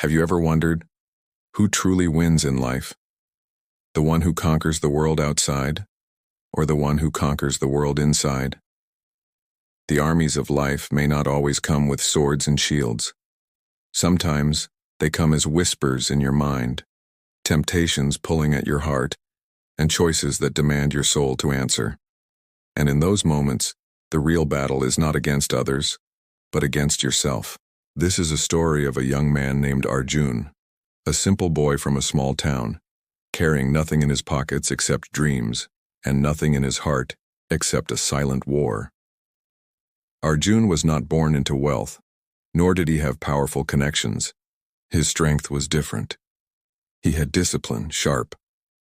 Have you ever wondered who truly wins in life? The one who conquers the world outside, or the one who conquers the world inside? The armies of life may not always come with swords and shields. Sometimes they come as whispers in your mind, temptations pulling at your heart, and choices that demand your soul to answer. And in those moments, the real battle is not against others, but against yourself. This is a story of a young man named Arjun, a simple boy from a small town, carrying nothing in his pockets except dreams, and nothing in his heart except a silent war. Arjun was not born into wealth, nor did he have powerful connections. His strength was different. He had discipline, sharp,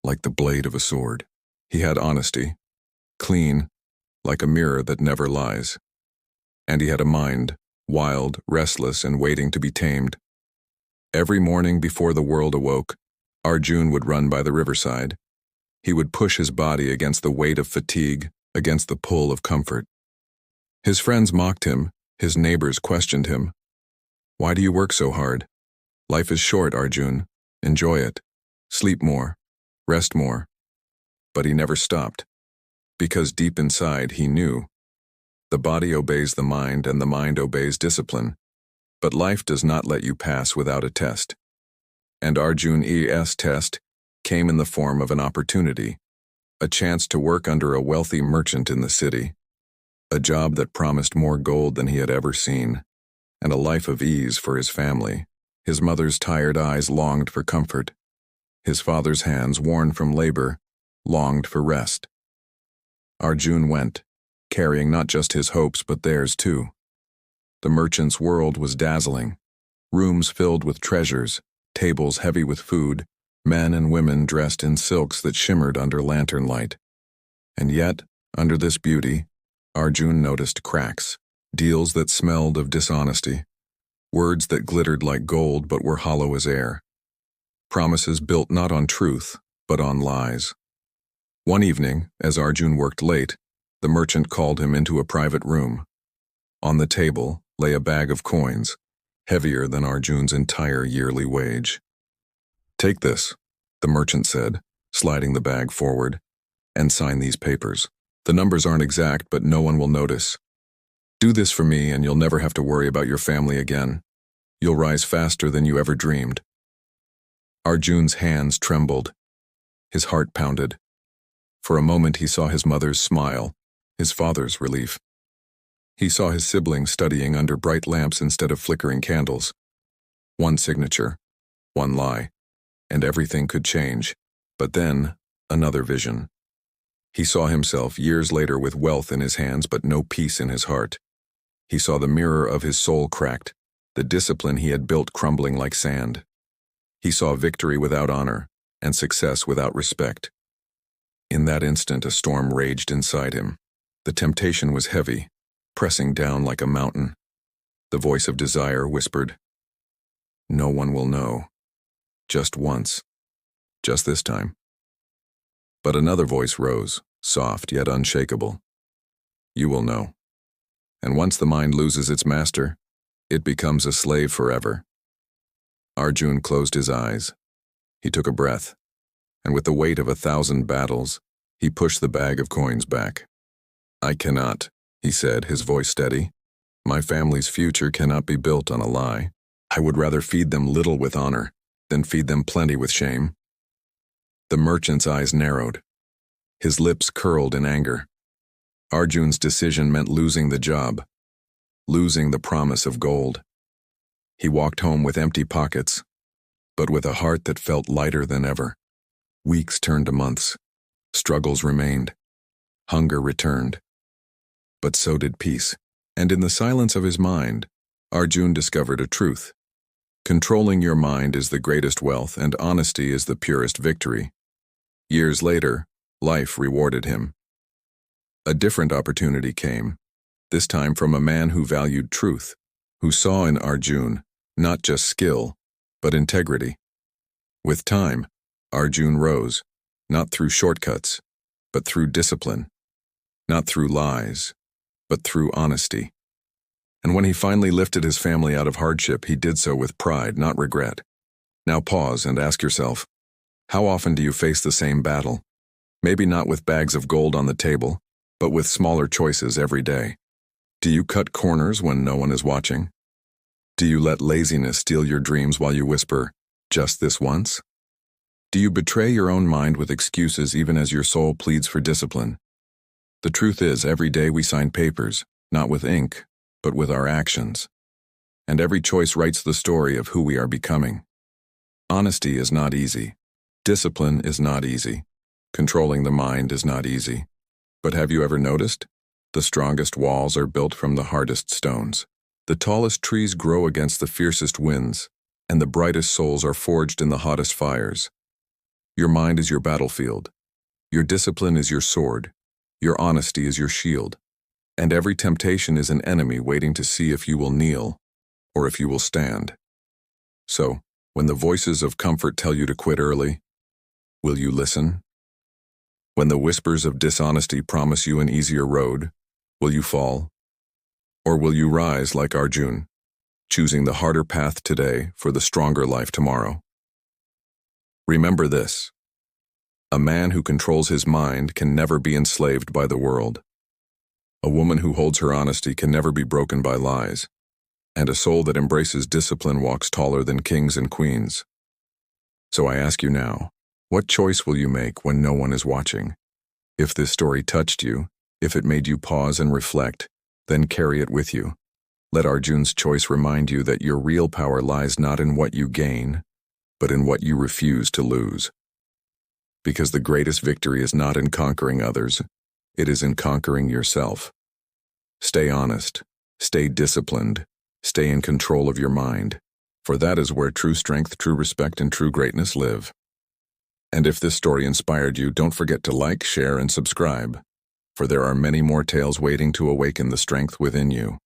like the blade of a sword. He had honesty, clean, like a mirror that never lies. And he had a mind, wild, restless, and waiting to be tamed. Every morning before the world awoke, Arjun would run by the riverside. He would push his body against the weight of fatigue, against the pull of comfort. His friends mocked him, his neighbors questioned him. "Why do you work so hard? Life is short, Arjun. Enjoy it. Sleep more. Rest more." But he never stopped, because deep inside he knew the body obeys the mind and the mind obeys discipline. But life does not let you pass without a test. And Arjun's test came in the form of an opportunity, a chance to work under a wealthy merchant in the city, a job that promised more gold than he had ever seen, and a life of ease for his family. His mother's tired eyes longed for comfort. His father's hands, worn from labor, longed for rest. Arjun went, carrying not just his hopes but theirs too. The merchant's world was dazzling, rooms filled with treasures, tables heavy with food, men and women dressed in silks that shimmered under lantern light. And yet, under this beauty, Arjun noticed cracks, deals that smelled of dishonesty, words that glittered like gold but were hollow as air, promises built not on truth but on lies. One evening, as Arjun worked late, the merchant called him into a private room. On the table lay a bag of coins, heavier than Arjun's entire yearly wage. "Take this," the merchant said, sliding the bag forward, "and sign these papers. The numbers aren't exact, but no one will notice. Do this for me and you'll never have to worry about your family again. You'll rise faster than you ever dreamed." Arjun's hands trembled. His heart pounded. For a moment he saw his mother's smile, his father's relief. He saw his siblings studying under bright lamps instead of flickering candles. One signature, one lie, and everything could change. But then, another vision. He saw himself years later with wealth in his hands but no peace in his heart. He saw the mirror of his soul cracked, the discipline he had built crumbling like sand. He saw victory without honor and success without respect. In that instant, a storm raged inside him. The temptation was heavy, pressing down like a mountain. The voice of desire whispered, "No one will know. Just once. Just this time." But another voice rose, soft yet unshakable. "You will know. And once the mind loses its master, it becomes a slave forever." Arjun closed his eyes. He took a breath, and with the weight of 1,000 battles, he pushed the bag of coins back. "I cannot," he said, his voice steady. "My family's future cannot be built on a lie. I would rather feed them little with honor than feed them plenty with shame." The merchant's eyes narrowed. His lips curled in anger. Arjun's decision meant losing the job, losing the promise of gold. He walked home with empty pockets, but with a heart that felt lighter than ever. Weeks turned to months. Struggles remained. Hunger returned. But so did peace. And in the silence of his mind, Arjun discovered a truth. Controlling your mind is the greatest wealth, and honesty is the purest victory. Years later, life rewarded him. A different opportunity came, this time from a man who valued truth, who saw in Arjun not just skill, but integrity. With time, Arjun rose, not through shortcuts, but through discipline, not through lies, but through honesty. And when he finally lifted his family out of hardship, he did so with pride, not regret. Now pause and ask yourself, how often do you face the same battle? Maybe not with bags of gold on the table, but with smaller choices every day. Do you cut corners when no one is watching? Do you let laziness steal your dreams while you whisper, just this once? Do you betray your own mind with excuses even as your soul pleads for discipline? The truth is, every day we sign papers, not with ink, but with our actions. And every choice writes the story of who we are becoming. Honesty is not easy. Discipline is not easy. Controlling the mind is not easy. But have you ever noticed? The strongest walls are built from the hardest stones. The tallest trees grow against the fiercest winds, and the brightest souls are forged in the hottest fires. Your mind is your battlefield. Your discipline is your sword. Your honesty is your shield. And every temptation is an enemy waiting to see if you will kneel or if you will stand. So, when the voices of comfort tell you to quit early, will you listen? When the whispers of dishonesty promise you an easier road, will you fall? Or will you rise like Arjun, choosing the harder path today for the stronger life tomorrow? Remember this: a man who controls his mind can never be enslaved by the world. A woman who holds her honesty can never be broken by lies, and a soul that embraces discipline walks taller than kings and queens. So I ask you now, what choice will you make when no one is watching? If this story touched you, if it made you pause and reflect, then carry it with you. Let Arjun's choice remind you that your real power lies not in what you gain, but in what you refuse to lose. Because the greatest victory is not in conquering others, it is in conquering yourself. Stay honest, stay disciplined, stay in control of your mind, for that is where true strength, true respect, and true greatness live. And if this story inspired you, don't forget to like, share, and subscribe, for there are many more tales waiting to awaken the strength within you.